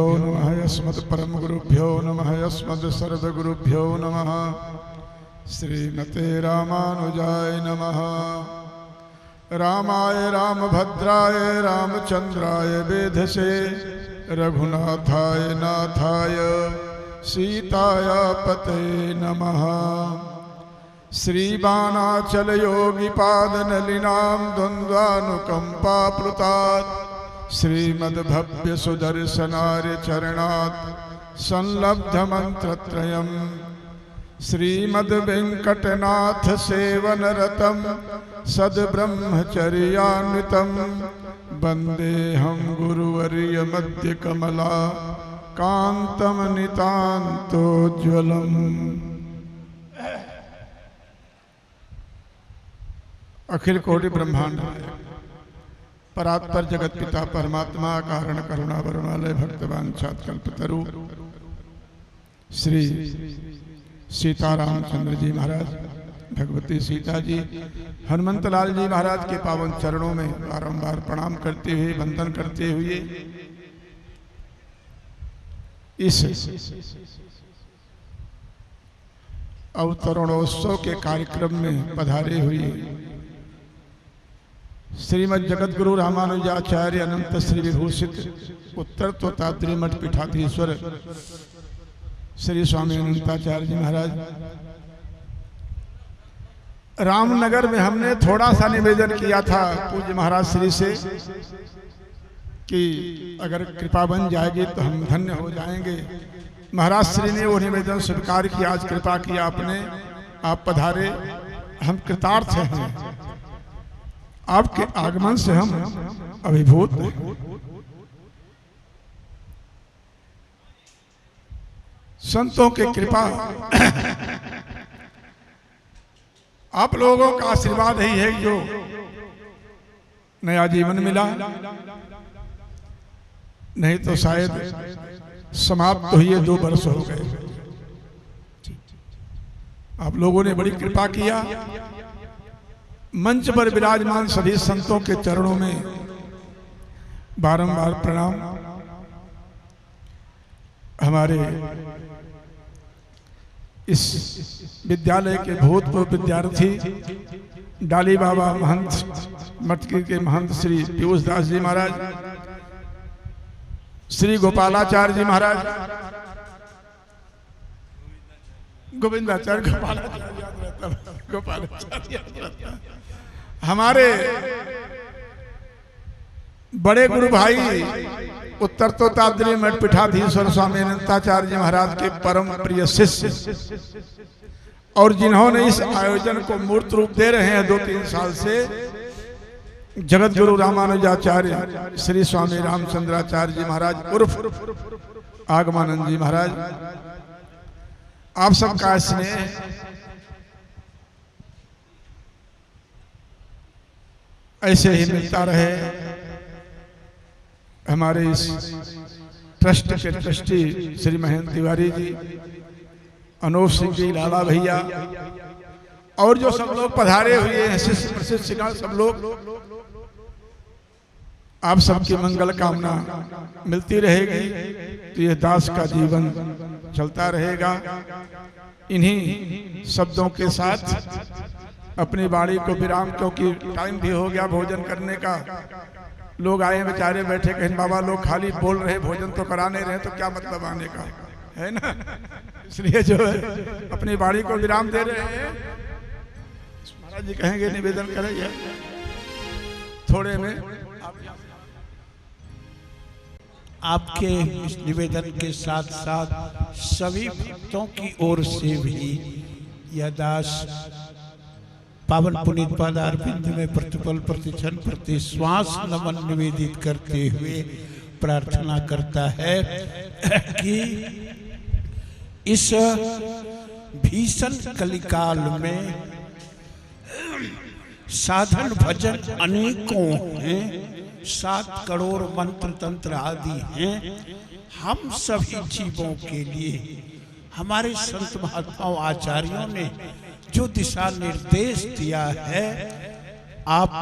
गुरुभ्यो नमः अस्मत्परमगुरुभ्यो नमः अस्मत्सर्वगुरुभ्यो नमः। श्रीमते रामानुजाय नमः। रामाय रामभद्राय रामचंद्राय वेधसे रघुनाथाय नाथाय सीताया पते नमः। श्रीबाणाचल योगीपाद नलिनां द्वन्द्वानुकंपाप्लुतात् श्रीमद्भव्य सुदर्शनार्य चरणात् संलब्ध मंत्रत्रयम् श्रीमद्वेंकटनाथ सेवनरतं सद्ब्रह्मचर्यान्वितं वन्देऽहं गुरुवर्य मध्य कमला कांतं नितान्तोज्ज्वलम्। अखिल कोटि ब्रह्मांड परात्पर जगत पिता परमात्मा कारण करुणा वरुणालय भक्तवान कल्पतरु श्री सीतारामचंद्र जी महाराज, भगवती सीता जी, हनुमंत लाल जी महाराज के पावन चरणों में बारंबार प्रणाम करते हुए वंदन करते हुए इस अवतरणोत्सव के कार्यक्रम में पधारे हुए श्रीमद जगत गुरु रामानुजाचार्य अनंत श्री विभूषित उत्तर तोताद्री मठ पीठाधीश्वर श्री स्वामी अनंताचार्य जी महाराज, रामनगर में हमने थोड़ा सा निवेदन किया था पूज्य महाराज श्री से कि अगर कृपा बन जाएगी तो हम धन्य हो जाएंगे। महाराज श्री ने वो निवेदन स्वीकार किया, आज कृपा किया आपने, आप पधारे, हम कृतार्थ हैं। आपके आगमन से हम अभिभूत हैं। संतों की कृपा, आप लोगों का आशीर्वाद ही है जो नया जीवन मिला, नहीं तो शायद समाप्त हुए 2 वर्ष हो गए। आप लोगों ने बड़ी कृपा किया। मंच पर विराजमान सभी संतों के चरणों में बारंबार प्रणाम। हमारे इस विद्यालय के भूतपूर्व विद्यार्थी डाली बाबा महंत मठ के महंत श्री पीयूष दास जी महाराज, श्री गोपालाचार्य जी महाराज, गोविंदाचार्य गोपालाचार्य, हमारे बड़े गुरु भाई उत्तर तोताद्री मठ पीठाधीश्वर स्वामी अनंताचार्य जी महाराज के परम प्रिय शिष्य, और जिन्होंने इस आयोजन को मूर्त रूप दे रहे हैं 2-3 साल से, जगत गुरु रामानुजाचार्य श्री स्वामी रामचंद्राचार्य जी महाराज उर्फ आगमानंद जी महाराज, आप सबका स्नेह, ऐसे ही मिलता रहे। हमारे इस ट्रस्ट के ट्रस्टी श्री महेंद्र तिवारी जी, अनूप सिंह जी, लाला भैया, और जो सब लोग पधारे हुए हैं, शिष्य प्रशिक्षिका सब लोग, आप सबकी मंगल कामना मिलती रहेगी तो यह दास का जीवन चलता रहेगा। इन्हीं शब्दों के साथ अपनी वाणी को विराम, क्योंकि टाइम भी हो गया भोजन करने का। लोग आए बेचारे बैठे, कहीं बाबा लोग खाली बोल रहे, भोजन तो करा नहीं रहे, तो क्या मतलब आने का है ना। इसलिए जो है अपनी वाणी को विराम दे रहे हैं। महाराज जी कहेंगे, निवेदन करेंगे थोड़े में। आपके इस निवेदन के साथ साथ सभी भक्तों की ओर से भी यह दास पावन पुनीत पादारविंद में प्रतिपल प्रतिक्षण प्रति श्वास नमन निवेदित करते हुए प्रार्थना करता है कि इस भीषण कलिकाल में साधन भजन अनेकों हैं, 7 करोड़ मंत्र तंत्र आदि हैं। हम सभी जीवों के लिए हमारे संत महात्माओं आचार्यों ने जो दिशा निर्देश दिया है, आप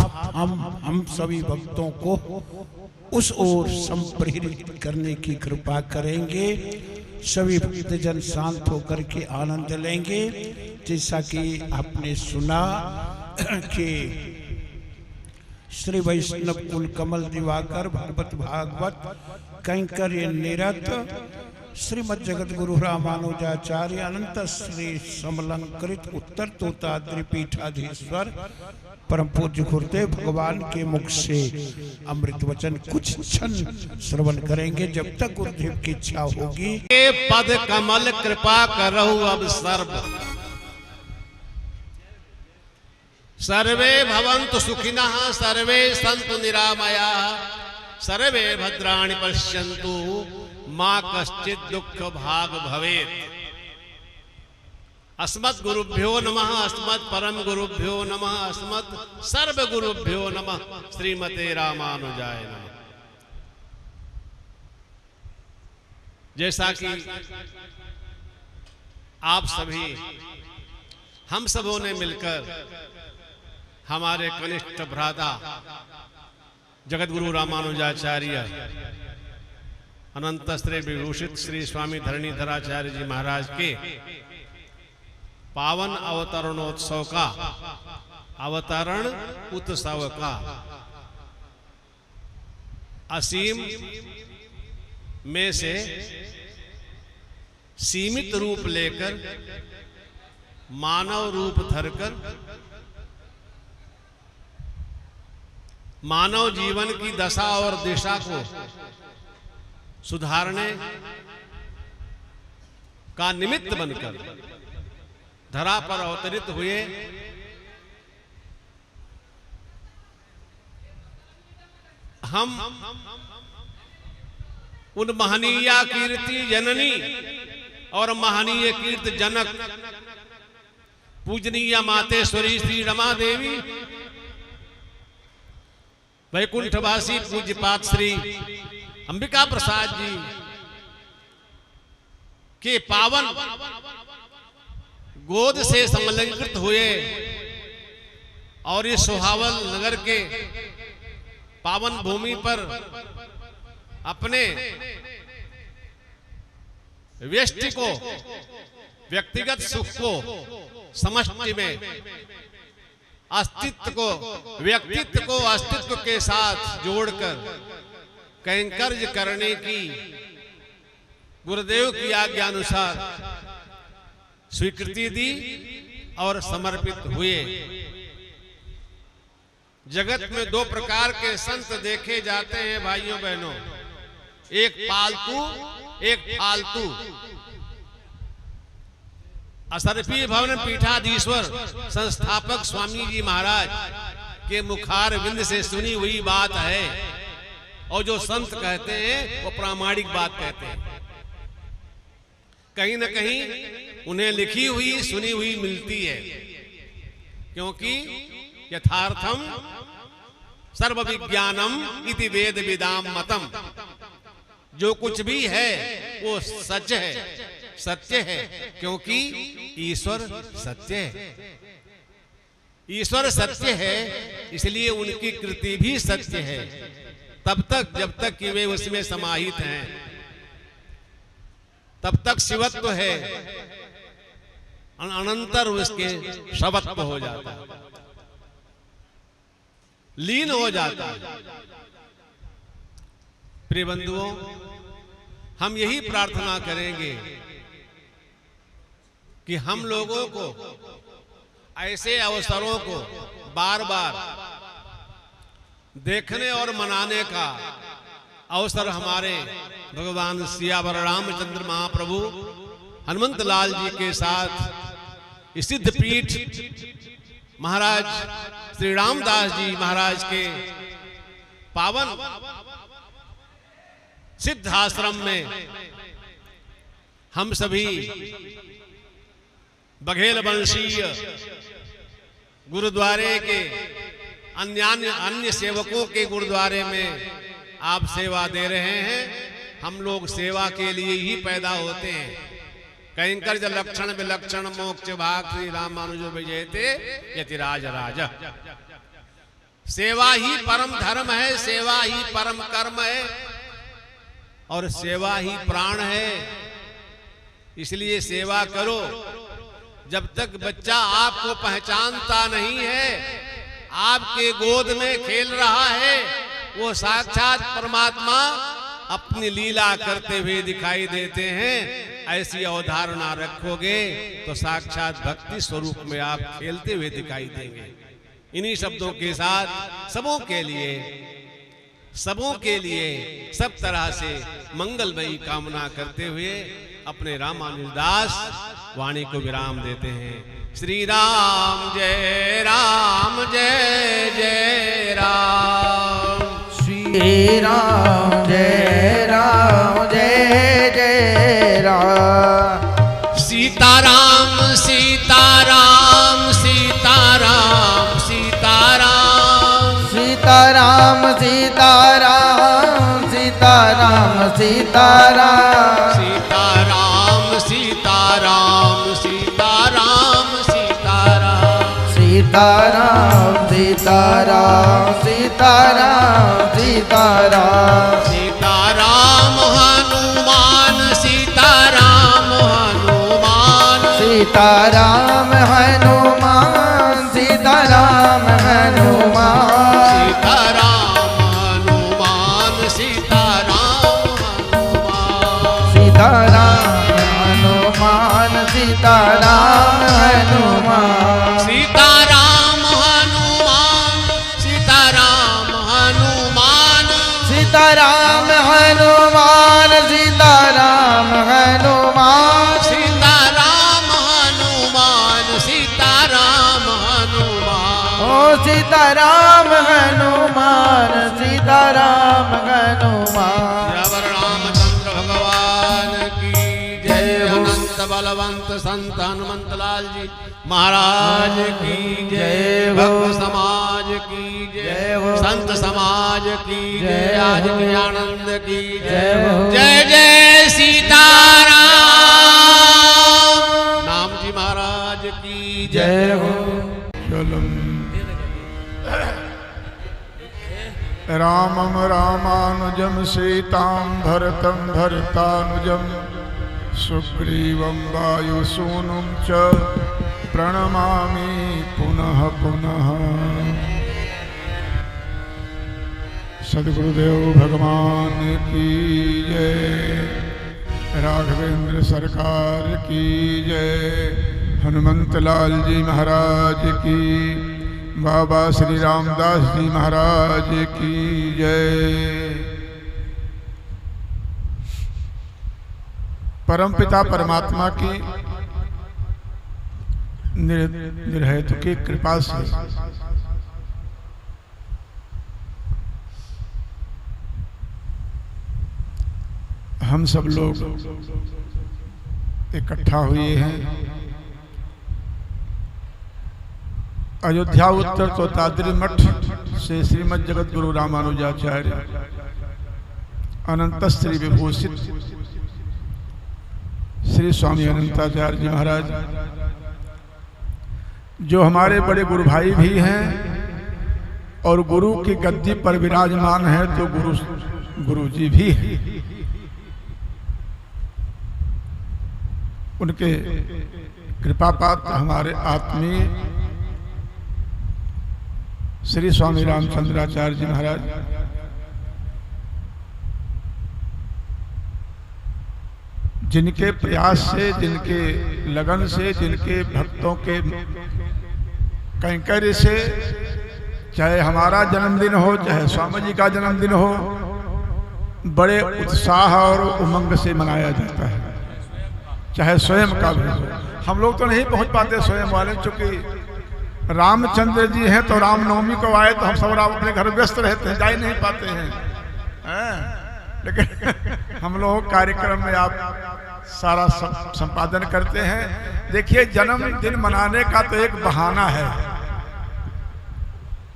हम सभी भक्तों को उस ओर संप्रेरित करने की कृपा करेंगे। सभी भक्तजन शांत होकर के आनंद लेंगे। जैसा कि आपने सुना कि श्री वैष्णव कुल कमल दिवाकर भगवत भागवत कैंकर्य निरत श्रीमद जगत गुरु रामानुजाचार्य अनंत श्री समलंकृत उत्तर तोताद्रि पीठाधीश्वर परम पूज्य गुरुदेव भगवान के मुख से अमृत वचन कुछ क्षण श्रवण करेंगे। जब तक गुरुदेव की इच्छा होगी। पद कमल कृपा करहु अब सर्व, सर्वे भवन्तु सुखिनः, सर्वे सन्तु निरामयाः, सर्वे भद्राणि पश्यन्तु मा कश्चित् दुःख भाग भवेत्। अस्मत् गुरुभ्यो नमः, अस्मत् परम गुरुभ्यो नमः, अस्मत् सर्व गुरुभ्यो नमः। श्रीमते रामानुजाय नमः। जैसा कि आप सभी हम सबों ने मिलकर हमारे कनिष्ठ भ्राता जगत गुरु रामानुजाचार्य अनंत श्री विभूषित श्री स्वामी धरणीधराचार्य जी महाराज के पावन अवतरणोत्सव का अवतरण उत्सव का असीम में से सीमित रूप लेकर मानव रूप धरकर मानव जीवन की दशा और दिशा को सुधारने का निमित्त बनकर धरा पर अवतरित हुए हम उन महनीय कीर्ति जननी और महनीय कीर्ति जनक पूजनीय मातेश्वरी श्री रमा देवी वैकुंठवासी पूज्यपाद श्री अंबिका प्रसाद जी के पावन गोद से संलग्नित हुए और इस सुहावल नगर के पावन भूमि पर अपने व्यष्टि को व्यक्तिगत सुख को समष्टि में अस्तित्व को व्यक्तित्व को अस्तित्व के साथ जोड़कर कैंकर्य करने की गुरुदेव की आज्ञा अनुसार स्वीकृति दी और समर्पित हुए। जगत में दो प्रकार के संत देखे जाते हैं भाइयों बहनों, एक पालतू एक फालतू। असरफी भवन पीठाधीश्वर संस्थापक स्वामी जी महाराज के मुखार विंद से सुनी हुई बात है और जो संत कहते हैं वो प्रामाणिक बात कहते हैं। कहीं न कहीं उन्हें लिखी हुई सुनी हुई मिलती है, क्योंकि यथार्थम सर्व विज्ञानम इति वेद विदाम मतम। जो कुछ भी है वो सच है, सत्य है, क्योंकि ईश्वर सत्य है। ईश्वर सत्य है इसलिए उनकी कृति भी सत्य है, तब तक जब तक कि वे उसमें समाहित हैं, तब तक शिवत्व है, अनंतर उसके शवत्व हो जाता है, लीन हो जाता है। प्रिय बंधुओं, हम यही प्रार्थना करेंगे कि हम लोगों को ऐसे अवसरों को बार बार देखने और मनाने का अवसर हमारे भगवान सियावर रामचंद्र महाप्रभु हनुमंत लाल जी के साथ सिद्ध पीठ महाराज श्री रामदास जी महाराज के पावन सिद्धाश्रम में हम सभी बघेल वंशीय गुरुद्वारे के अन्य सेवकों के गुरुद्वारे में आप सेवा दे रहे हैं। हम लोग सेवा के लिए ही पैदा होते हैं। कैंकर्य लक्षण विलक्षण मोक्ष भाग श्री रामानुज विजयते यतिराज राजा। सेवा ही परम धर्म है, सेवा ही परम कर्म है और सेवा ही प्राण है। इसलिए सेवा करो। जब तक बच्चा आपको पहचानता नहीं है, आपके गोद में खेल रहा है, वो साक्षात परमात्मा अपनी लीला करते हुए दिखाई देते हैं। ऐसी अवधारणा रखोगे तो साक्षात भक्ति स्वरूप में आप खेलते हुए दिखाई देंगे। इन्हीं शब्दों के साथ सबों के लिए सब तरह से मंगलमयी कामना करते हुए अपने रामानुजदास वाणी को विराम देते हैं। श्री राम जय राम, जय जय राम। श्री राम जय राम, जय जय राम। सीताराम सीताराम सीताराम सीताराम। सीताराम सीताराम सीताराम सीताराम। सीताराम सीताराम सीताराम सीताराम। सीताराम सीताराम सीताराम सीताराम। सीताराम हनुमान सीताराम हनुमान। सीताराम हनुमान सीताराम हनुमान। सीताराम हनुमान सीताराम हनुमान। सीताराम हनुमान सीताराम हनुमान। सीताराम हनुमान सीताराम हनुमान। सीताराम हनुमान सीताराम हनुमान। सीताराम हनुमान सीताराम हनुमान। ओ सीताराम हनुमान सीताराम हनुमान। जय रामचंद्र भगवान की जय। अनंत बलवंत संत हनुमंत लाल जी महाराज की जय। भक्त समाज की जय, संत समाज की जय, आज के आनंद की जय। जय जय सीताराम। नाम जी महाराज की जय हो। रामं रामानुजं सीतां भरतं भरतानुजं सुग्रीवं वायुसूनुं च प्रणमामि पुनः पुनः। सद्गुरुदेव भगवान की जय। राघवेंद्र सरकार की जय। हनुमंत लाल जी महाराज की, बाबा श्री रामदास जी महाराज की जय। परमपिता परमात्मा की निर्हेतु की कृपा से हम सब लोग इकट्ठा हुए हैं अयोध्या उत्तर तोताद्री मठ से श्रीमद् जगत गुरु रामानुजाचार्य अनंत श्री विभूषित श्री स्वामी अनंताचार्य जी महाराज, जो हमारे बड़े गुरु भाई भी हैं और गुरु की गद्दी पर विराजमान है, तो गुरु जी भी हैं। उनके कृपा पात्र हमारे आत्मीय श्री स्वामी रामचंद्राचार्य जी महाराज, जिनके प्रयास से, जिनके लगन से, जिनके भक्तों के कैंकर्य से, चाहे हमारा जन्मदिन हो, चाहे स्वामी जी का जन्मदिन हो, बड़े उत्साह और उमंग से मनाया जाता है, चाहे स्वयं का भी हो। हम लोग तो नहीं पहुंच पाते स्वयं वाले, चूंकि रामचंद्र जी हैं तो रामनवमी को आए तो हम सब अपने घर व्यस्त रहते हैं, जा ही नहीं पाते हैं। लेकिन हम लोग कार्यक्रम में आप सारा संपादन करते हैं। देखिए, जन्मदिन मनाने का तो एक बहाना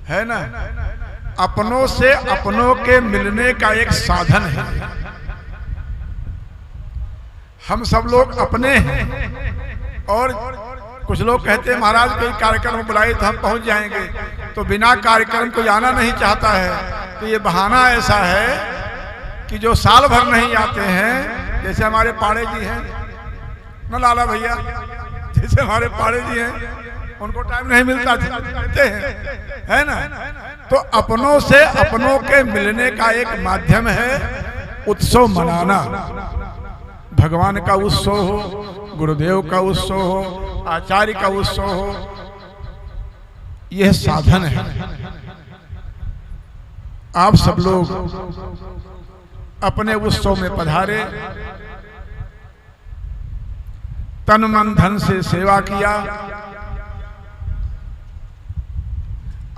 है ना, अपनों से अपनों के मिलने का एक साधन है। हम सब लोग अपने हैं और कुछ लोग कहते हैं महाराज कोई कार्यक्रम में बुलाए तो हम पहुंच जाएंगे, तो बिना कार्यक्रम को आना नहीं चाहता है, तो ये बहाना ऐसा है कि जो साल भर नहीं आते हैं, जैसे हमारे पाड़े जी हैं ना लाला भैया, जैसे हमारे पाड़े जी हैं, उनको टाइम नहीं मिलता कहते हैं, है ना। तो अपनों से अपनों के मिलने का एक माध्यम है उत्सव मनाना। भगवान का उत्सव हो, गुरुदेव का उत्सव हो, आचार्य का उत्सव हो, यह साधन है। आप सब लोग अपने उत्सव में पधारे, तन मन धन से सेवा किया।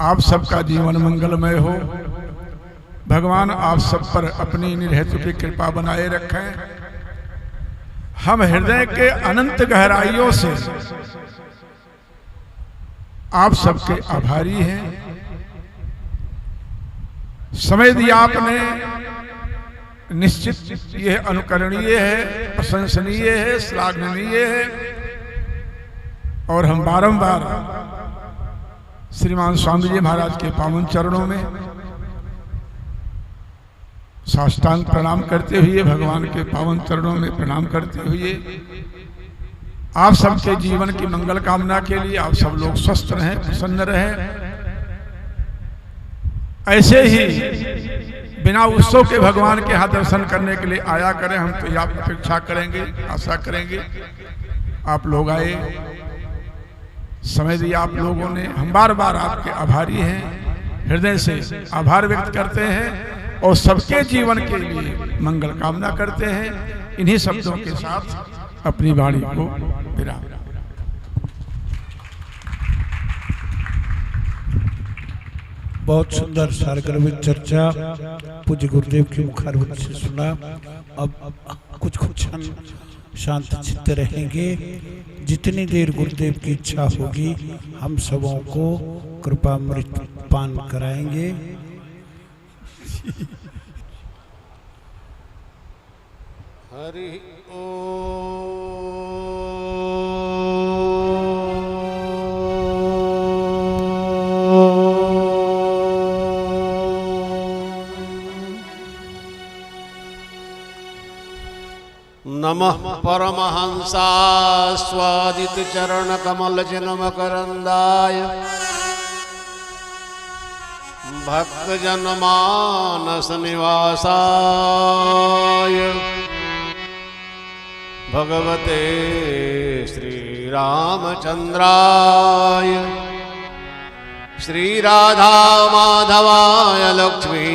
आप सबका जीवन मंगलमय हो। भगवान आप सब पर अपनी निरहतु की कृपा बनाए रखें। हम हृदय के अनंत गहराइयों से आप सबके आभारी हैं। समय दिया आपने, निश्चित यह अनुकरणीय है, प्रशंसनीय है, श्लाघनीय है। और हम बारंबार श्रीमान स्वामी जी महाराज के पावन चरणों में साष्टांग प्रणाम करते हुए, भगवान के पावन चरणों में प्रणाम करते हुए, आप सबके जीवन की मंगल कामना के लिए आप सब लोग स्वस्थ रहें, प्रसन्न रहें। ऐसे ही बिना उत्सव के भगवान के यहाँ दर्शन करने के लिए आया करें। हम तो आप अपेक्षा करेंगे, आशा करेंगे आप लोग आए, समय दिया आप लोगों ने। हम बार बार आपके आभारी हैं, हृदय से आभार व्यक्त करते हैं और सबके जीवन के लिए मंगल कामना करते हैं। इन्हीं शब्दों के साथ अपनी वाणी को विराम। बहुत सुंदर सारगर्भित चर्चा पूज्य गुरुदेव के मुखारविंद से सुना। अब कुछ क्षण शांत चित्त रहेंगे। जितनी देर गुरुदेव की इच्छा होगी हम सबों को कृपामृत पान कराएंगे। हरि नमः परमहंसा स्वादित चरण कमल चिन्मकरंदाय भक्त जनमानस निवासाय भगवते श्री रामचंद्राय श्री राधा माधवाय लक्ष्मी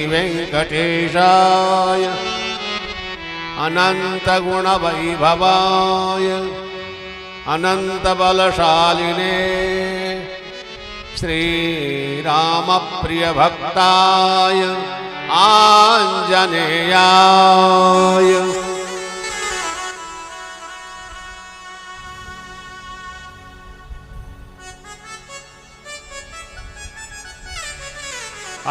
वेंकटेशाय अनंत गुण वैभवाय अनंत बलशालिने श्री राम प्रिय भक्ताय आंजनेयाय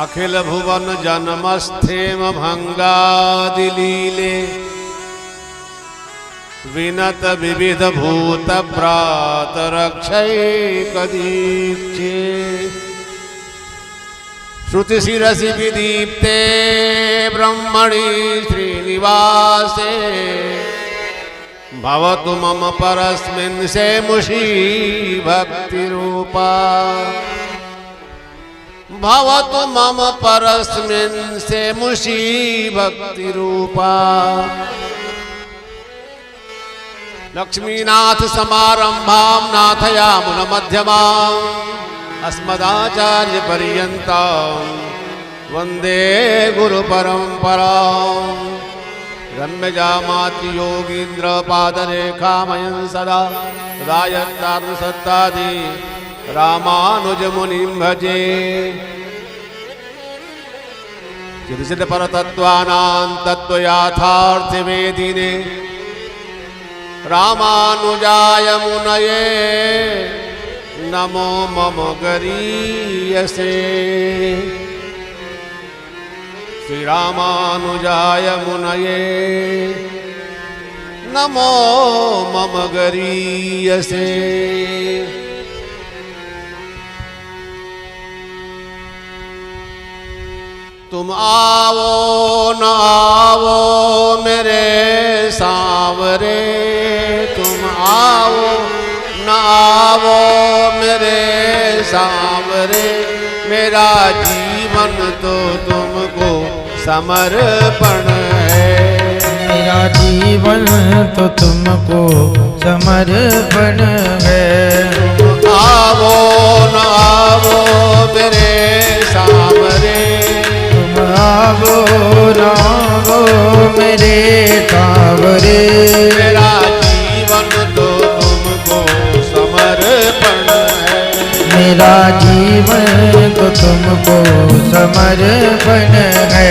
अखिल भुवन जन्मस्थेम भंगादिलीले विनत विविध भूत प्रात रक्षैकदीक्षे श्रुति शिरसि विदीप्ते ब्रह्मणि श्रीनिवासे भवतु मम परस्मिन् सेमुषी भक्ति रूपा भवतु मम परस्मिन् सेमुषी भक्ति रूपा लक्ष्मीनाथ समारंभां नाथयामुन मध्यमाम् अस्मदाचार्य पर्यन्तां वन्दे गुरु परम्परां रम्यजा मातृ योगीन्द्र पादरेखामयं सदा सदायत्तार्थ सत्तादि रामानुज मुनिं भजे चिरसिद्ध परतत्त्वानां तत्त्वयाथार्थ वेदिने रामानुजाय मुनये नमो मम गरीयसे श्री रामानुजाय मुनये नमो मम गरीयसे तुम आओ न आओ मेरे सांवरे, तुम आओ न आओ मेरे सांवरे, मेरा जीवन तो तुमको समर्पण है, मेरा जीवन तो तुमको समर्पण है। तुम आओ न आओ मेरे सांवरे, तुम आओ रावो मेरे सांवरे, मेरा जीवन तो तुमको समर्पण है, मेरा जीवन तो तुमको समर्पण है।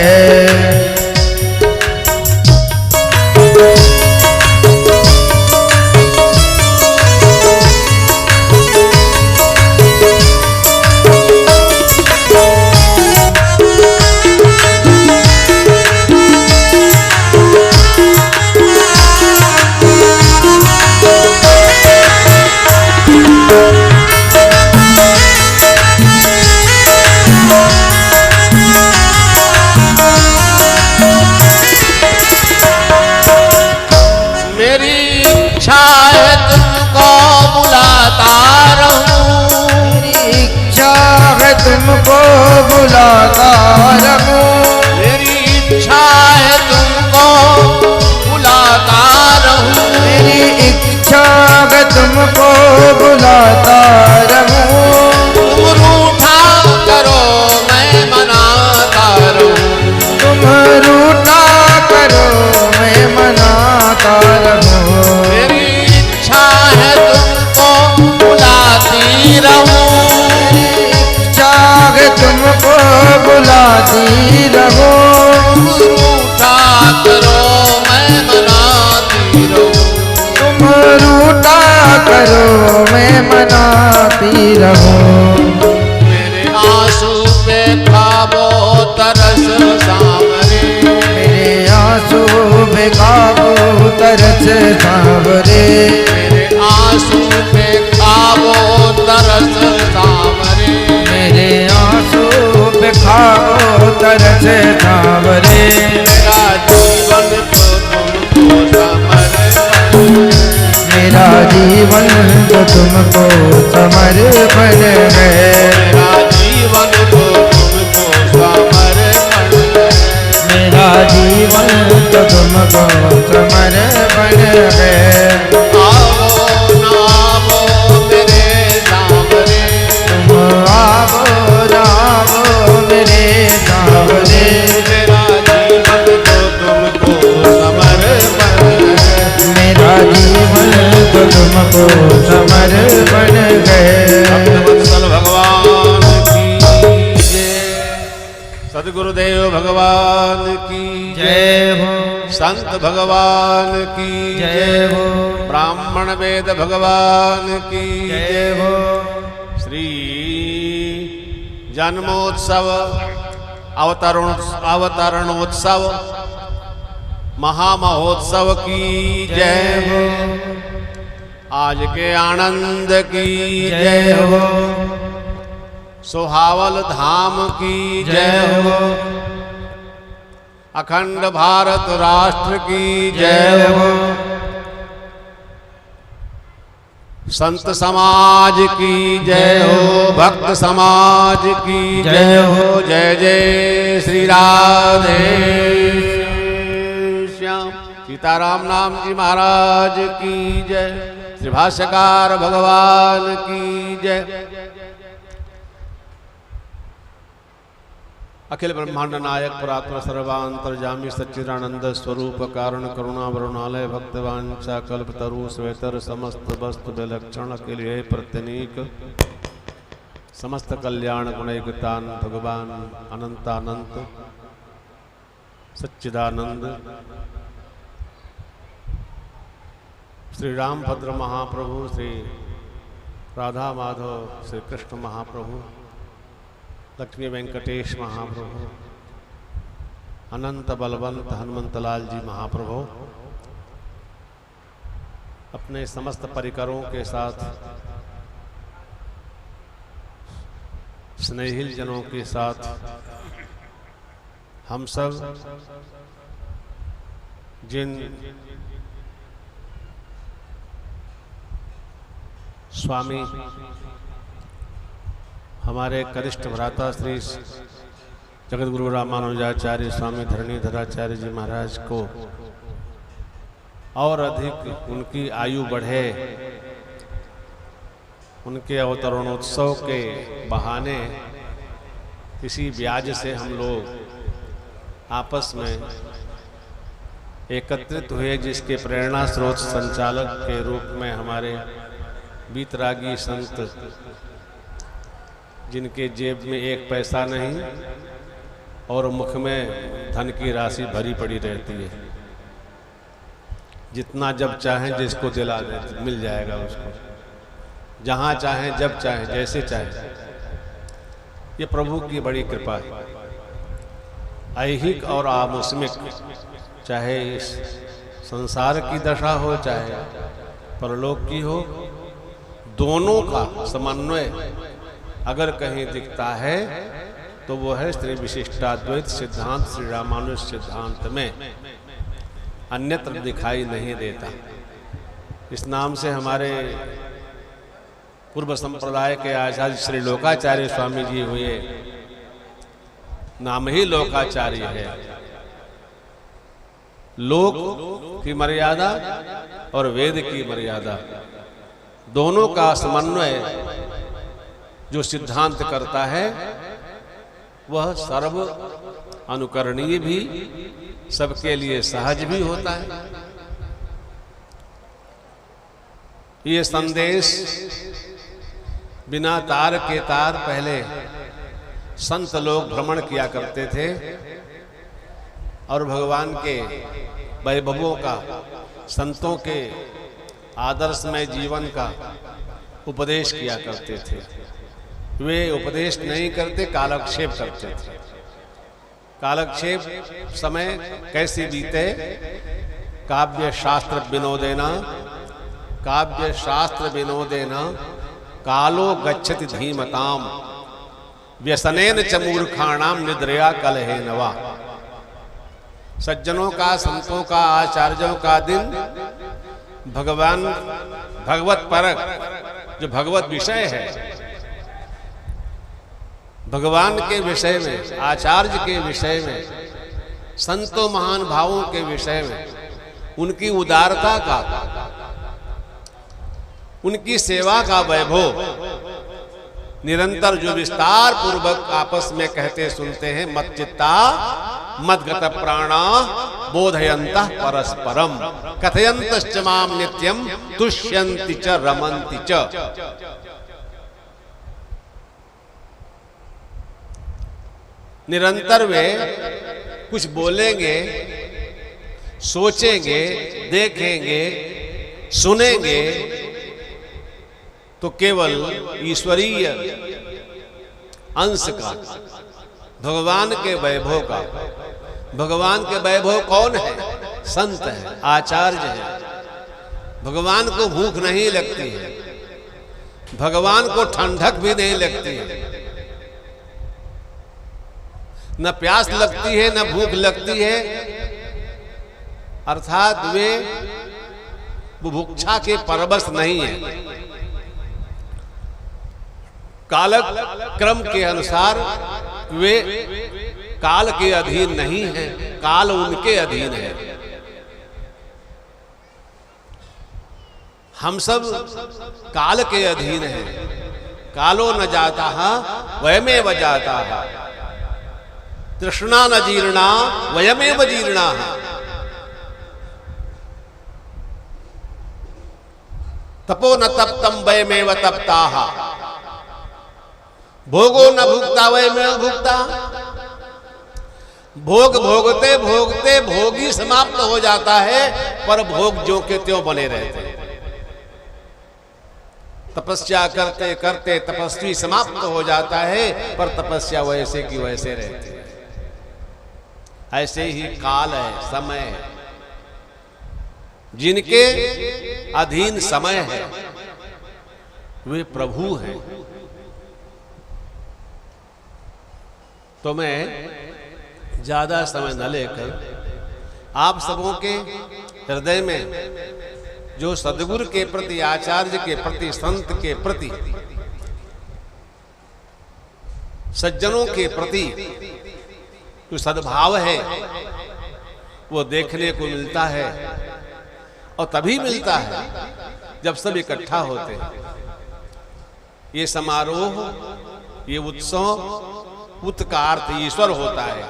तुमको बुलाता रहूं, मेरी इच्छा है तुमको बुलाता रहूं, मेरी इच्छा है तुमको बुलाता रहूं, तुम रूठा करो मैं मनाता रहूं, तुम रूठा करो मैं मनाता रहूं, मेरी इच्छा है तुमको बुलाती रहूं, तुमको बुलाती रहो, रूठा करो मैं मनाती रहूं, तुम रूठा करो मैं मनाती रहूं, मेरे आंसू पे खाबो तरस सांवरे, मेरे आंसू पे खाबो तरस सांवरे, मेरे आंसू पे खाबो तरस सांवरे, मेरे आंसू पे खाओ तरस सांवरे, मेरा जीवन तो तुमको समर्पण, मेरा जीवन तो तुमको समर्पण है, मेरा जीवन तो तुमको समर्पण, मेरा जीवन तो तुमको समर्पण है। आओ न आओ मेरे सांवरे, तुम आओ रावो मेरे सांवरे, मेरा जीवन तो तुमको समर्पण है, मेरा जीवन तो तुमको समर्पण है। भक्तवत्सल भगवान की जय, सद्गुरुदेव भगवान की जय हो, संत भगवान की जय हो, ब्राह्मण वेद भगवान की जय हो। श्री जन्मोत्सव अवतरणोत्सव महामहोत्सव की जय हो, आज के आनंद की जय हो, सोहावल धाम की जय हो, अखंड भारत राष्ट्र की जय हो, संत समाज की जय हो, भक्त समाज की जय हो, जय जय श्री राधे श्याम सीताराम नाम जी महाराज की जय, श्री भाष्यकार भगवान की जय। अखिल ब्रह्मांड नायक पुरात्मा सर्वांतर्यामी सच्चिदानंद स्वरूप कारण करुणा वरुणालय भक्तवांछा कल्पतरु श्वेतर समस्त वस्तु विलक्षण के लिए प्रत्यनीक समस्त कल्याण गुणयुक्तान भगवान अनंतानंत सच्चिदानंद श्री रामभद्र महाप्रभु, श्री राधा माधव श्री कृष्ण महाप्रभु, लक्ष्मी वेंकटेश महाप्रभु, अनंत बलवंत हनुमंतलाल जी महाप्रभु अपने समस्त परिकरों के साथ स्नेहिल जनों के साथ हम सब जिन स्वामी हमारे कनिष्ठ भ्राता श्री जगत गुरु रामानुजाचार्य स्वामी धरणीधराचार्य जी महाराज को और अधिक उनकी आयु बढ़े, उनके अवतरणोत्सव के बहाने किसी ब्याज से हम लोग आपस में एकत्रित हुए, जिसके प्रेरणा स्रोत संचालक के रूप में हमारे बीतरागी संत, जिनके जेब में एक पैसा नहीं और मुख में धन की राशि भरी पड़ी रहती है, जितना जब चाहें जिसको दिला दे मिल जाएगा उसको, जहाँ चाहें जब चाहें जैसे चाहें। ये प्रभु की बड़ी कृपा है। ऐहिक और आमुस्मिक, चाहे इस संसार की दशा हो चाहे परलोक की हो, दोनों का समन्वय अगर कहीं दिखता है तो वो है श्री विशिष्टाद्वैत सिद्धांत, श्री रामानुज सिद्धांत में, अन्यत्र दिखाई नहीं देता। इस नाम से हमारे पूर्व संप्रदाय के आचार्य श्री लोकाचार्य स्वामी जी हुए, नाम ही लोकाचार्य है। लोक की मर्यादा और वेद की मर्यादा दोनों का समन्वय जो सिद्धांत करता है वह सर्व अनुकरणीय भी, सबके लिए सहज भी होता है। ये संदेश बिना तार के तार पहले संत लोग भ्रमण किया करते थे और भगवान के वैभवों का, संतों के आदर्शमय जीवन का उपदेश किया करते थे। वे उपदेश नहीं करते, कालक्षेप करते थे। कालक्षेप समय कैसे बीते? काव्य शास्त्र विनोदेना, काव्य शास्त्र विनोदेना कालो गच्छति धीमताम, व्यसनेन च मूर्खाणाम निद्रया कलहेनवा। सज्जनों का, संतों का, आचार्यों का दिन भगवान भगवत परक, जो भगवत विषय है, भगवान के विषय में, आचार्य के विषय में, संतों महान भावों के विषय में, उनकी उदारता का, उनकी सेवा का वैभव निरंतर जो विस्तार पूर्वक आपस में कहते सुनते हैं, मत चित्ता मद्गत प्राणा बोधयन्तः परस्परम कथयन्तश्च माम नित्यम तुष्यन्ति च रमन्ति च। निरंतर वे कुछ बोलेंगे, सोचेंगे, देखेंगे, सुनेंगे तो केवल ईश्वरीय अंश का, भगवान के वैभव का। भगवान के वैभव कौन है? संत है, आचार्य है। भगवान को भूख नहीं लगती है, भगवान को ठंडक भी नहीं लगती है, न प्यास लगती है न भूख लगती है, अर्थात वे बुभुक्षा के परवश नहीं है। कालक्रम के अनुसार वे काल के अधीन नहीं है, काल उनके अधीन है। हम सब काल के अधीन हैं। कालो न जाता वयमेव जाता, तृष्णा न जीर्णा वयमेव जीर्णा। तपो न तप्तम वयमेव तप्ता, भोगो न भुगता वयमेव भुगता। भोग भोगते भोगते भोगी समाप्त हो जाता है, पर भोग जो के त्यों बने रहते हैं। तपस्या करते करते तपस्वी समाप्त हो जाता है, पर तपस्या वैसे की वैसे रहती है। ऐसे ही काल है, समय है। जिनके अधीन समय है वे प्रभु हैं। तो मैं ज्यादा समय न लेकर आप सबों के हृदय में जो सदगुरु के प्रति, आचार्य के प्रति, संत के प्रति, सज्जनों के प्रति जो सद्भाव है वो देखने को मिलता है। और तभी मिलता है जब सब इकट्ठा होते हैं। ये समारोह, ये उत्सव, उत का अर्थ ईश्वर होता है,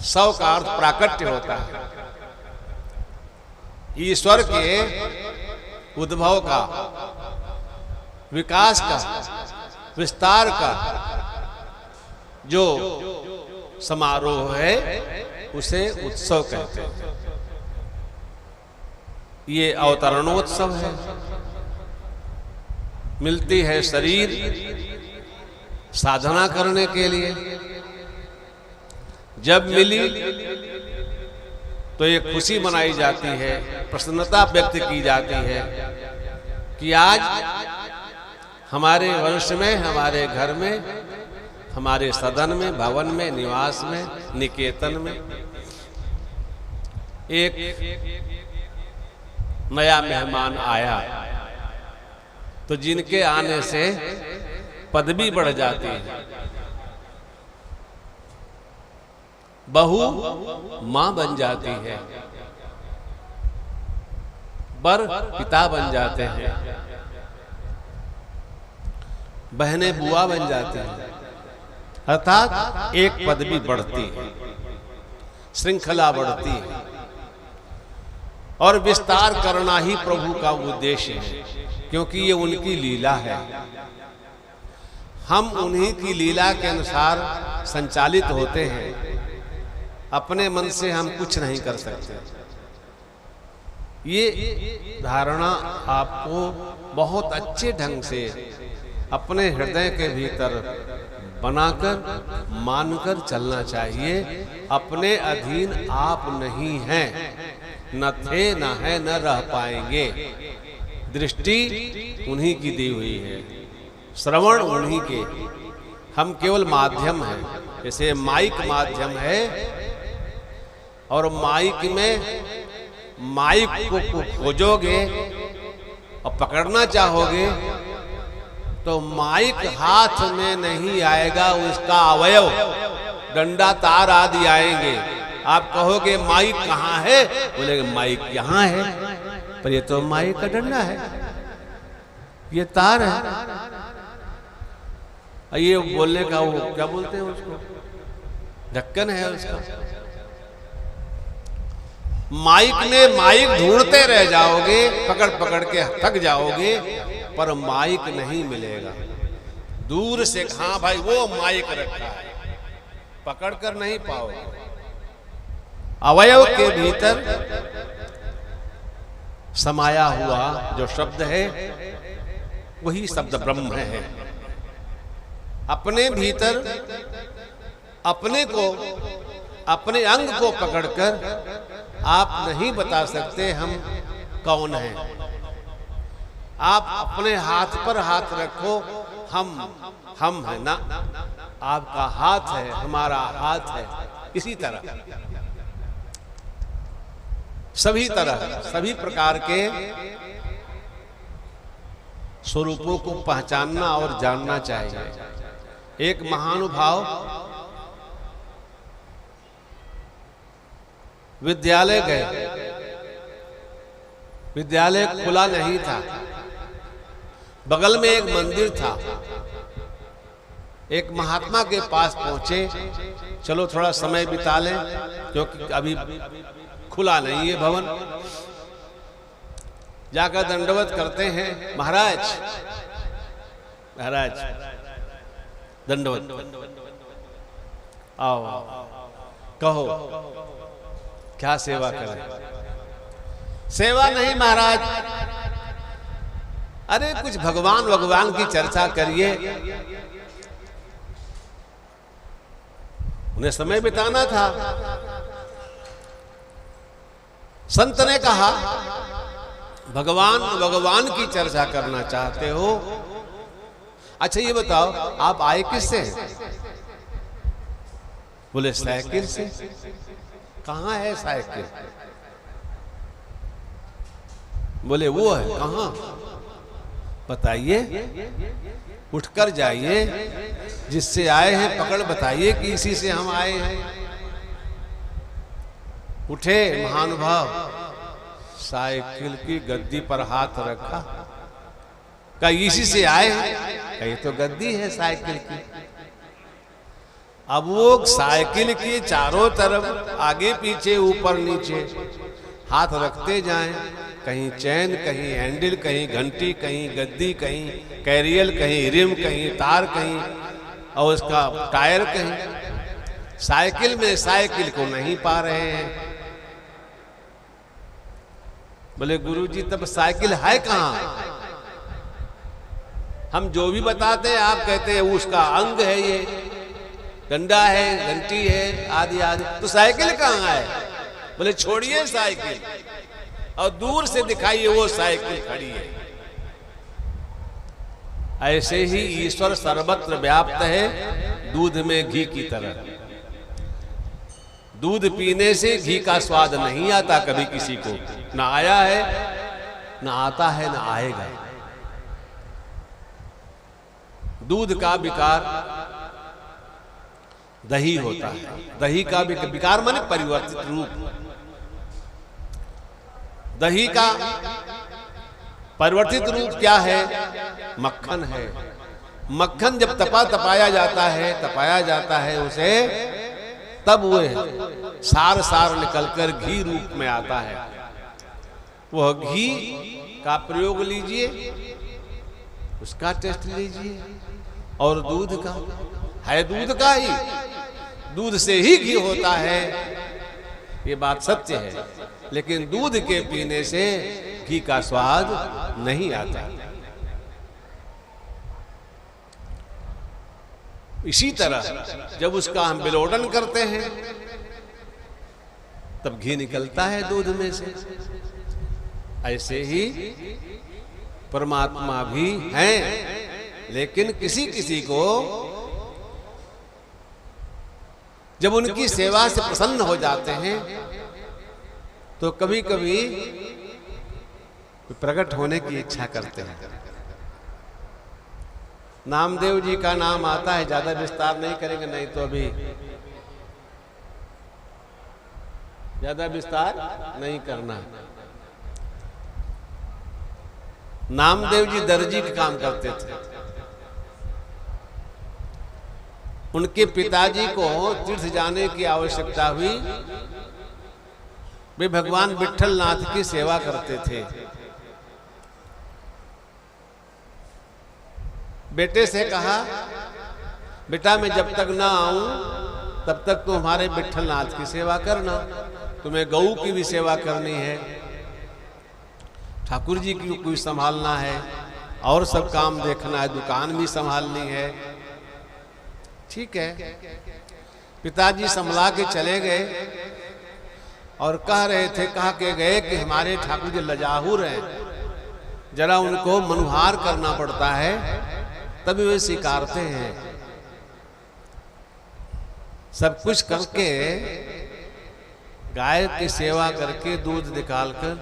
सव का अर्थ प्राकट्य होता है। ईश्वर के उद्भव का, विकास का, विस्तार का जो समारोह है उसे उत्सव कहते हैं। ये अवतरणोत्सव है। मिलती है शरीर साधना करने के लिए। जब मिली तो एक खुशी मनाई जाती है, प्रसन्नता व्यक्त की जाती है कि आज हमारे वंश में, हमारे घर में, हमारे सदन में, भवन में, निवास में, निकेतन में एक नया मेहमान आया। तो जिनके आने से पदवी बढ़ जाती है। बहू मां बन जाती है, बर पिता बन जाते हैं, बहनें बुआ बन जाती हैं। अर्थात एक पदवी बढ़ती है, श्रृंखला बढ़ती है। और विस्तार करना ही प्रभु का उद्देश्य है, क्योंकि ये उनकी लीला है। हम उन्हीं की लीला के अनुसार संचालित होते हैं। अपने मन से हम कुछ नहीं कर सकते। ये धारणा आपको बहुत अच्छे ढंग से अपने हृदय के भीतर बनाकर, मानकर चलना चाहिए। अपने अधीन आप नहीं हैं, न थे, न है, न रह पाएंगे। दृष्टि उन्हीं की दी हुई है, श्रवण उन्हीं के, हम केवल माध्यम हैं। जैसे माइक माध्यम है और माइक में माइक को खोजोगे और पकड़ना चाहोगे तो माइक हाथ में नहीं आएगा, उसका अवयव डंडा तार आदि आएंगे। आप कहोगे माइक कहाँ है, बोलेगे माइक यहाँ है, पर ये तो माइक का डंडा है, ये तार है। ये बोलने का वो क्या बोलते हैं उसको, ढक्कन है उसका। माइक में माइक ढूंढते रह जाओगे, पकड़ पकड़ के थक जाओगे, पर माइक नहीं मिलेगा। दूर से हाँ भाई वो माइक रखा है, पकड़ कर नहीं पाओगे। अवयव के भीतर समाया हुआ जो शब्द है वही शब्द ब्रह्म है। अपने भीतर अपने को, अपने अंग को पकड़कर आप नहीं बता सकते हम कौन हैं। आप अपने हाथ पर हाथ रखो, हम है ना, आपका हाथ है, हमारा हाथ है। इसी तरह सभी तरह, सभी प्रकार के स्वरूपों को पहचानना और जानना चाहिए। एक महानुभाव विद्यालय गए, विद्यालय खुला नहीं था, बगल में एक मंदिर था। एक महात्मा के पास पहुंचे, चलो थोड़ा समय बिता लें क्योंकि अभी खुला नहीं है भवन। जाकर दंडवत करते हैं, महाराज महाराज दंडवत, आओ कहो क्या सेवा करें। सेवा नहीं महाराज, अरे कुछ भगवान की चर्चा करिए। उन्हें समय बिताना था। संत ने कहा भगवान की चर्चा करना चाहते हो, अच्छा ये बताओ आप आए किससे हैं? बोले साइकिल से। कहाँ है साइकिल? बोले वो है। कहाँ बताइए? उठकर जाइए, जिससे आए हैं पकड़ बताइए कि इसी से हम आए हैं। उठे महानुभाव, साइकिल की गद्दी पर हाथ रखा, कहा इसी से आए हैं। कही तो गद्दी है साइकिल की। अब वो साइकिल के चारों तरफ आगे पीछे ऊपर नीचे हाथ रखते जाएं, कहीं चैन, कहीं हैंडल, कहीं घंटी, कहीं गद्दी, कहीं कैरियल, कहीं रिम, कहीं तार, कहीं और उसका टायर, कहीं साइकिल में साइकिल को नहीं पा रहे हैं। बोले गुरुजी तब साइकिल है कहाँ? हम जो भी बताते हैं आप कहते हैं उसका अंग है, ये डंडा है, घंटी है, आदि आदि, तो साइकिल कहाँ है? बोले छोड़िए साइकिल और दूर से दिखाइए वो साइकिल खड़ी है। ऐसे ही ईश्वर सर्वत्र व्याप्त है, दूध में घी की तरह। दूध पीने से घी का स्वाद नहीं आता कभी किसी को, ना आया है, ना आता है, ना आएगा। दूध का विकार दही होता है। दही का विकार माने परिवर्तित रूप। दही का परिवर्तित रूप क्या है? मक्खन है। मक्खन जब तपाया जाता है उसे, तब वो सार सार निकलकर घी रूप में आता है। वह घी का प्रयोग लीजिए, उसका टेस्ट लीजिए। और दूध का है, दूध का ही, दूध से ही घी होता है, ये बात सत्य है। लेकिन दूध के पीने से घी का स्वाद नहीं आता। इसी तरह जब उसका हम विलोडन करते हैं तब घी निकलता है दूध में से। ऐसे ही परमात्मा भी हैं, लेकिन किसी किसी को जब उनकी सेवा से प्रसन्न हो जाते हैं तो कभी कभी प्रकट होने की इच्छा करते हैं। नामदेव जी का नाम आता है, ज्यादा विस्तार नहीं करेंगे, नहीं तो अभी ज्यादा विस्तार नहीं करना। नामदेव जी दर्जी का काम करते थे। उनके पिताजी को तीर्थ जाने की आवश्यकता हुई, वे भगवान विट्ठल नाथ की सेवा करते थे। बेटे से कहा, बेटा मैं जब तक ना आऊं तब तक तुम हमारे विट्ठल नाथ की सेवा करना, तुम्हें गऊ की भी सेवा करनी है, ठाकुर जी की कोई संभालना है, और सब काम देखना है, दुकान भी संभालनी है। ठीक है। पिताजी संभला के चले गए और कह रहे थे, कहा के गए कि हमारे ठाकुर जी लजाहुर हैं, जरा उनको मनुहार करना पड़ता है तभी वे स्वीकारते हैं। सब कुछ करके, गाय की सेवा करके, दूध निकालकर,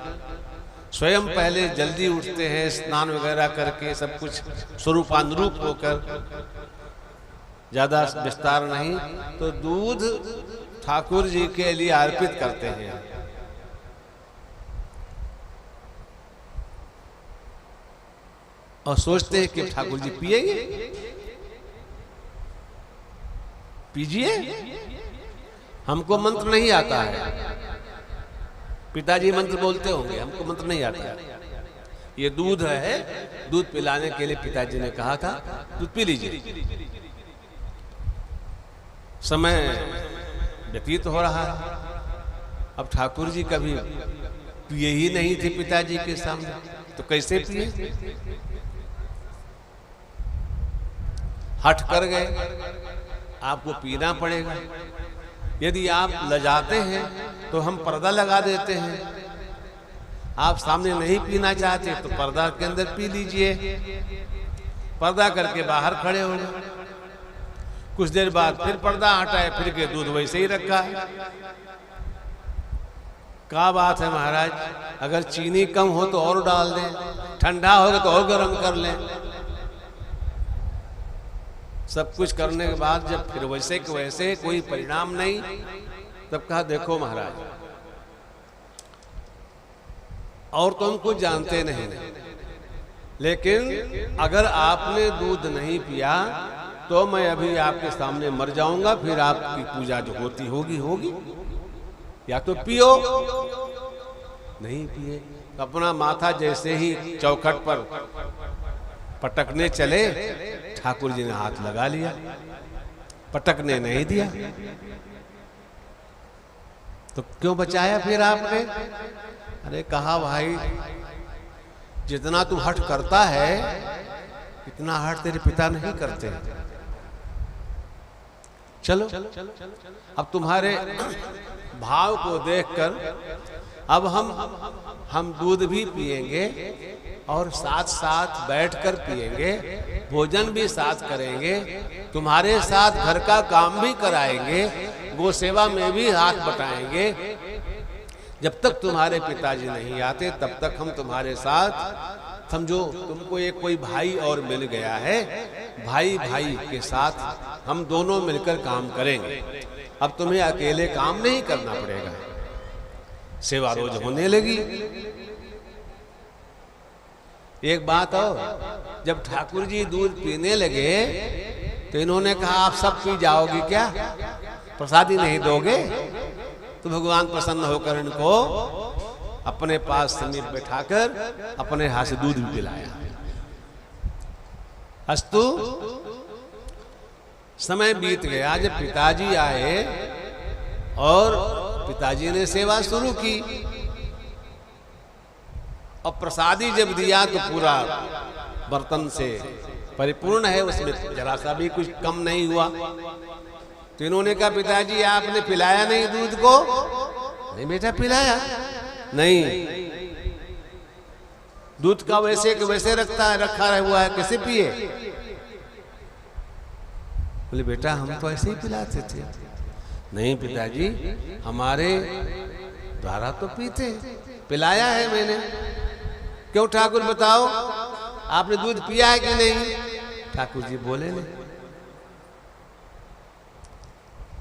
स्वयं पहले जल्दी उठते हैं, स्नान वगैरह करके, सब कुछ स्वरूपानुरूप होकर, ज्यादा विस्तार नहीं, तो दूध ठाकुर जी के लिए अर्पित करते हैं। और सोचते हैं कि ठाकुर जी पिएंगे, पीजिए, हमको मंत्र नहीं आता है। पिताजी मंत्र बोलते होंगे, हमको मंत्र नहीं आता है। ये दूध है, दूध पिलाने के लिए पिताजी ने कहा था, दूध पी लीजिए। समय व्यतीत हो रहा है, अब ठाकुर जी कभी पिए ही नहीं थे पिताजी के सामने, तो कैसे पिए? हट कर गए, आपको पीना पड़ेगा। यदि आप लजाते हैं तो हम पर्दा लगा देते हैं, आप सामने नहीं पीना चाहते तो पर्दा के अंदर पी लीजिए, पर्दा करके बाहर खड़े हो गए। कुछ देर बाद फिर पर्दा हटाए, फिर के दूध वैसे ही रखा है। क्या बात है महाराज, अगर चीनी कम हो तो और डाल दें, ठंडा होगा तो और गर्म कर लें। सब कुछ करने के बाद जब फिर वैसे के वैसे कोई परिणाम नहीं, तब कहा देखो महाराज, और तो हम कुछ जानते नहीं, लेकिन अगर आपने दूध नहीं पिया तो मैं अभी आपके सामने मर जाऊंगा, फिर आपकी पूजा जो होती होगी होगी, या तो पियो। नहीं पिए, अपना माथा जैसे ही चौखट पर पटकने चले, ठाकुर जी ने हाथ लगा लिया, पटकने नहीं दिया। तो क्यों बचाया फिर आपने? अरे कहा भाई, जितना तू हठ करता है इतना हठ तेरे पिता नहीं करते। चलो अब तुम्हारे भाव को देखकर अब हम दूध भी पिएंगे और साथ साथ बैठकर पिएंगे, भोजन भी साथ करेंगे, तुम्हारे साथ घर का काम भी कराएंगे, गो सेवा में भी हाथ बटाएंगे। जब तक तुम्हारे पिताजी नहीं आते तब तक हम तुम्हारे साथ, समझो तुमको एक कोई भाई और मिल गया है, भाई भाई के साथ हम दोनों मिलकर काम करेंगे। अब तुम्हें अकेले काम नहीं करना पड़ेगा, सेवा रोज होने लगी। एक बात और, जब ठाकुर जी दूध पीने लगे तो इन्होंने कहा आप सब पी जाओगे क्या, प्रसादी नहीं दोगे? तो भगवान प्रसन्न होकर इनको अपने पास समीप बैठाकर अपने हाथ से दूध भी पिलाया। अस्तु समय बीत गया, जब पिताजी आए और पिताजी ने सेवा शुरू की और प्रसादी जब दिया तो पूरा बर्तन से परिपूर्ण है, उसमें जरा सा भी कुछ कम नहीं हुआ। तो इन्होंने कहा पिताजी आपने पिलाया नहीं दूध को? नहीं बेटा पिलाया नहीं, दूध का वैसे के वैसे रखा हुआ है, कैसे पिए? बोले बेटा हम तो ऐसे ही पिलाते थे। नहीं पिताजी हमारे द्वारा तो पीते, पिलाया है मैंने। क्यों ठाकुर बताओ, आपने दूध पिया है कि नहीं? ठाकुर जी बोले नहीं।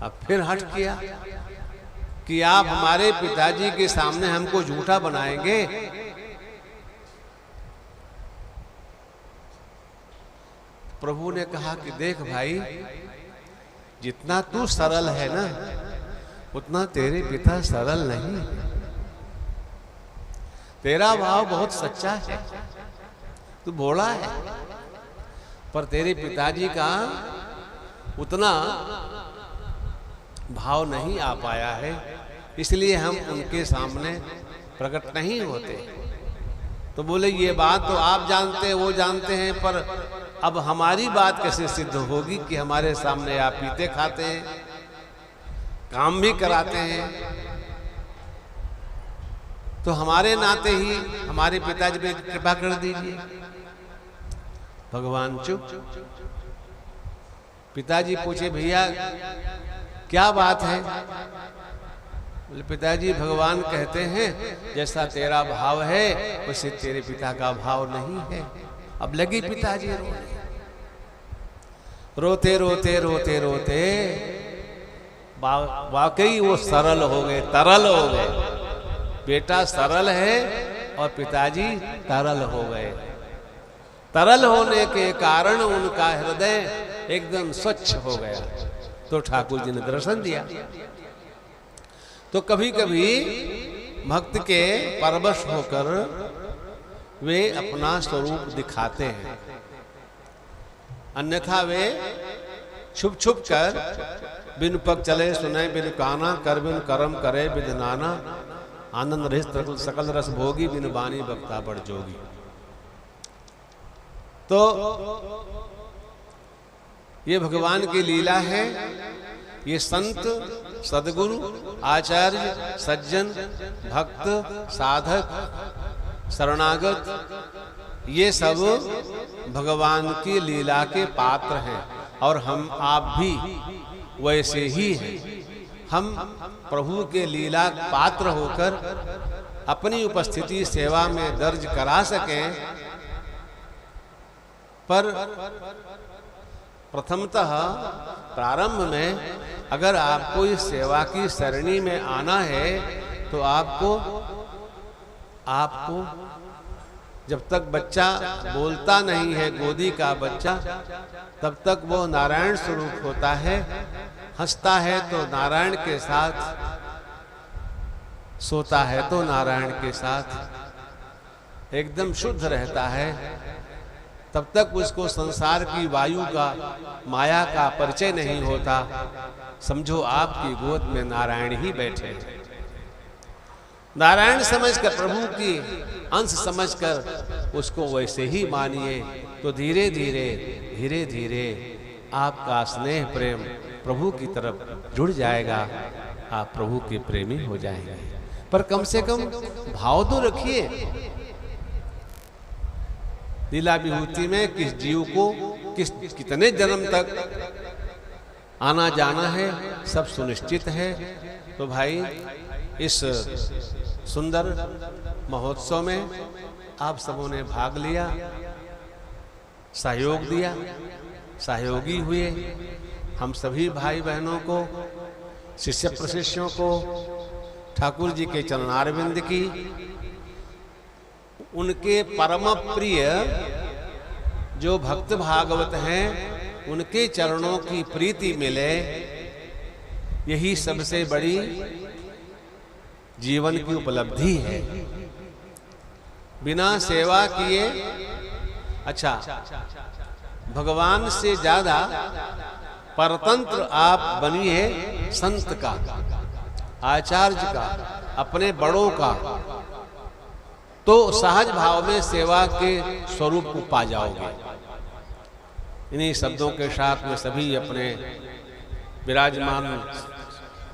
अब फिर हट किया कि आप हमारे पिताजी के सामने हमको झूठा बनाएंगे। प्रभु ने कहा कि देख भाई, जितना तू सरल है ना उतना तेरे पिता सरल नहीं। तेरा भाव बहुत सच्चा है, तू भोला है, पर तेरे पिताजी का उतना भाव नहीं आ पाया है, इसलिए हम उनके सामने प्रकट नहीं होते। तो बोले ये बात तो आप जानते हैं, वो जानते हैं, पर अब हमारी बात कैसे सिद्ध होगी कि हमारे सामने आप पीते खाते हैं, काम भी कराते हैं? तो हमारे नाते ही हमारे पिताजी पे कृपा कर दीजिए। भगवान चुप। पिताजी पूछे भैया क्या बात है? बोले पिताजी भगवान कहते हैं जैसा तेरा भाव है वैसे तेरे पिता का भाव नहीं है। अब लगी पिताजी रोते रोते रोते रोते वाकई वो सरल हो गए, तरल हो गए। बेटा सरल है और पिताजी तरल हो गए। तरल होने के कारण उनका हृदय एकदम स्वच्छ हो गया। तो ठाकुर जी ने दर्शन दिया। तो कभी कभी भक्त के परवश होकर वे अपना स्वरूप दिखाते हैं, अन्यथा वे छुप छुप कर बिन पग चले सुने बिन काना, कर बिन कर्म करे बिन नाना, आनंद रहित सकल रस भोगी, बिन बानी बक्ता बड़ जोगी। तो ये भगवान की लीला है। ये संत, सदगुरु, आचार्य, सज्जन, भक्त, साधक, शरणागत, ये सब भगवान की लीला के पात्र हैं। और हम आप भी वैसे ही हैं। हम प्रभु के लीला पात्र होकर अपनी उपस्थिति सेवा में दर्ज करा सकें, पर प्रथमतः प्रारंभ में अगर आपको इस सेवा की सरणी में आना है तो आपको जब तक बच्चा बोलता नहीं है, गोदी का बच्चा, तब तक वो नारायण स्वरूप होता है। हंसता है तो नारायण के साथ, सोता है तो नारायण के साथ, एकदम शुद्ध रहता है। तब तक उसको संसार की वायु का, माया का परिचय नहीं होता। समझो आपकी गोद में नारायण ही बैठे हैं। नारायण समझकर, प्रभु की अंश समझकर उसको वैसे ही मानिए, तो धीरे धीरे आपका स्नेह प्रेम प्रभु की तरफ जुड़ जाएगा। आप प्रभु के प्रेमी हो जाएंगे। पर कम से कम भाव तो रखिए। लीला विभूति में किस जीव को कितने जन्म तक आना जाना है, सब सुनिश्चित है। तो भाई, इस सुंदर महोत्सव में आप सबों ने भाग लिया, सहयोग दिया, सहयोगी हुए। हम सभी भाई बहनों को, शिष्य प्रशिष्यों को ठाकुर जी के चरणारविंद की, उनके परम प्रिय जो भक्त भागवत हैं, उनके चरणों की प्रीति मिले, यही सबसे बड़ी जीवन की उपलब्धि है। बिना सेवा किए, अच्छा, भगवान से ज्यादा परतंत्र आप बनिए संत का, आचार्य का, अपने बड़ों का, तो सहज भाव में सेवा के स्वरूप को पा जाओगे। इन्हीं शब्दों के साथ में सभी अपने विराजमान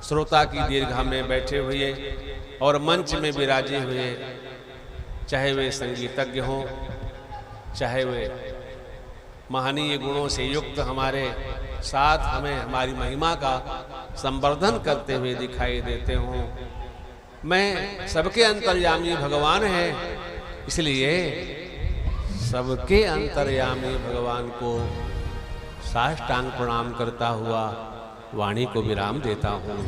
श्रोता की दीर्घा में बैठे हुए और मंच में विराजे हुए, चाहे वे संगीतज्ञ हों, चाहे वे महनीय गुणों से युक्त हमारे साथ हमें हमारी महिमा का संवर्धन करते हुए दिखाई देते हों। मैं सबके अंतर्यामी भगवान है, इसलिए सबके अंतर्यामी भगवान को साष्टांग प्रणाम करता हुआ वाणी को विराम देता हूँ।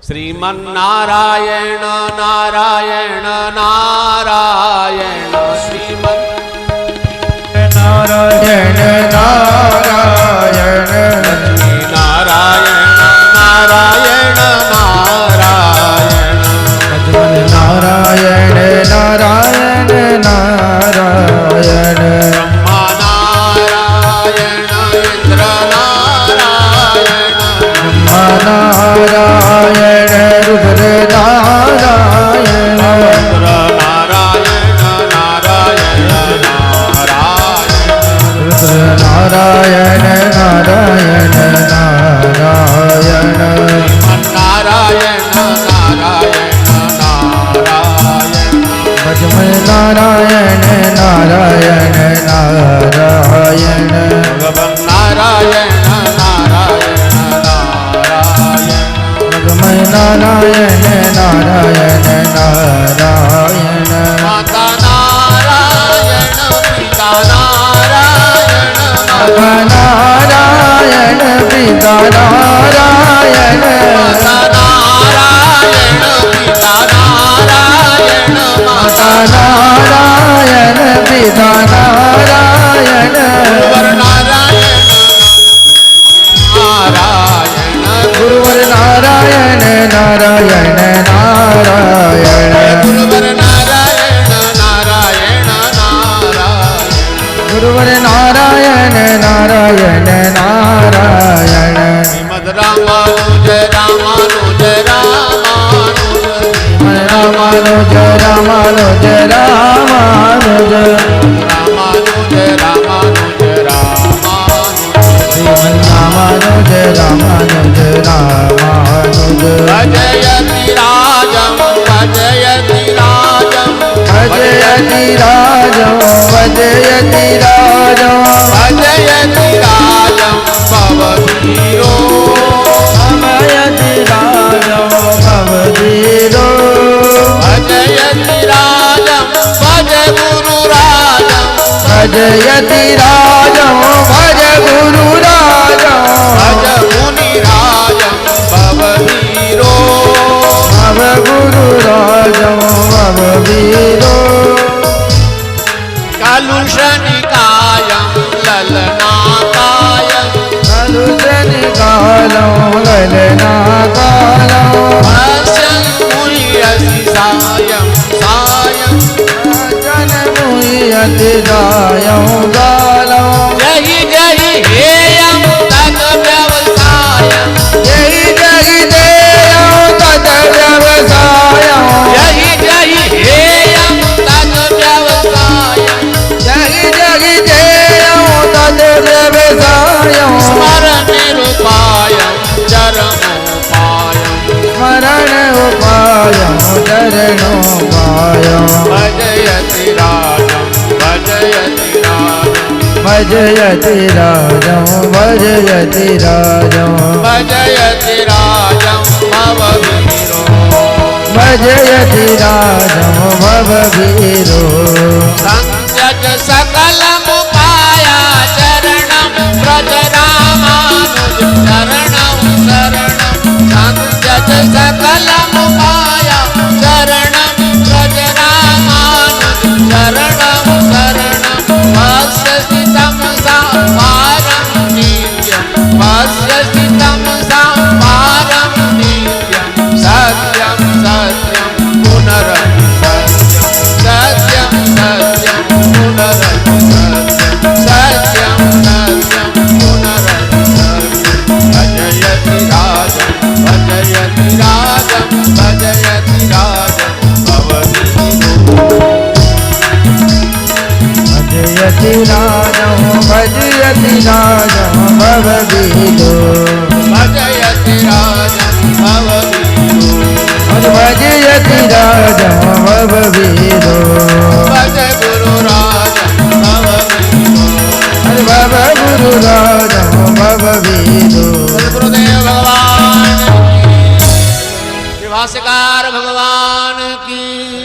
श्रीमन्नारायण नारायण नारायण, श्रीमन् नारायण नारायण, नारायण नारायण नारायण, नारायण नारायण नारायण, ब्रह्मा नारायण इंद्र नारायण, ब्रह्मा नारायण रुद्र नारायण, रुद्र नारायण नारायण नारायण, रुद्र नारायण नारायण नारायण, नारायण नारायण नारायण, भजमय नारायण नारायण नारायण, भगवन् नारायण नारायण नारायण, भजमय नारायण नारायण नारायण, माता नारायण पिता नारायण, माता नारायण पिता नारायण, माता नारायण पिता नारायण, माता नारायण पिता नारायण, गुरुवर नारायण नारायण, गुरुवर नारायण नारायण नारायण, गुरुवर नारायण नारायण नारायण, गुरुवर नारायण नारायण नारायण, श्रीमद् रामानुज रामानुज रामानुज, रामानुज रामानुज रामानुज, रामानुज रामानुज रामानुज, श्रीमन् रामानुज रामानुज रामानुज, भजयति राजं भजयति राजं भजयति राजं भजयति राजं, भजयति राजं यति राजं भज गुरु राजं भज मुनि राजं भववीरो भव गुरु राजं भववीरो कलुषनिकायं ललनाकायं कलुषनिकालं ललनाकालं भस्यं मुह्यसि सायं सायं जनमुह्यति सायं कालं जहि जहि हेयं तत् व्यवसायं जहि जहि देयं तत् व्यवसायं जहि जहि हेयं तत् व्यवसायं जहि जहि देयं तत् व्यवसायं स्मरणनिरुपायं चरमोपायं स्मरण उपायं चरणोपायं भजयति राजं भजयति राजं भजयति राजं भजयति राजं भजयति राजं भववीरो भजयति राजं भववीरो संत्यज सकलमुपाया चरणं व्रज रामानुज चरणं शरणं संत्यज सकलमुपाया चरणं व्रज रामानुज चरणं शरणं भाष्य स्थितं संहारं नित्यं भाष्य स्थितं संहारं नित्यं सत्यं सत्यं पुनरपि सत्यं सत्यं पुनरपि सत्यं सत्यं पुनरपि भजयति राजं भजयति राजं भजयति राजं भववीरो भजयति राजं भजयति राजं भववीरो भजयति राजं भववीरो भजयति राजं भववीरो भज गुरु राजं भववीरो भव गुरु राजं भववीरो गुरुदेव भगवान की, भाष्यकार भगवान की।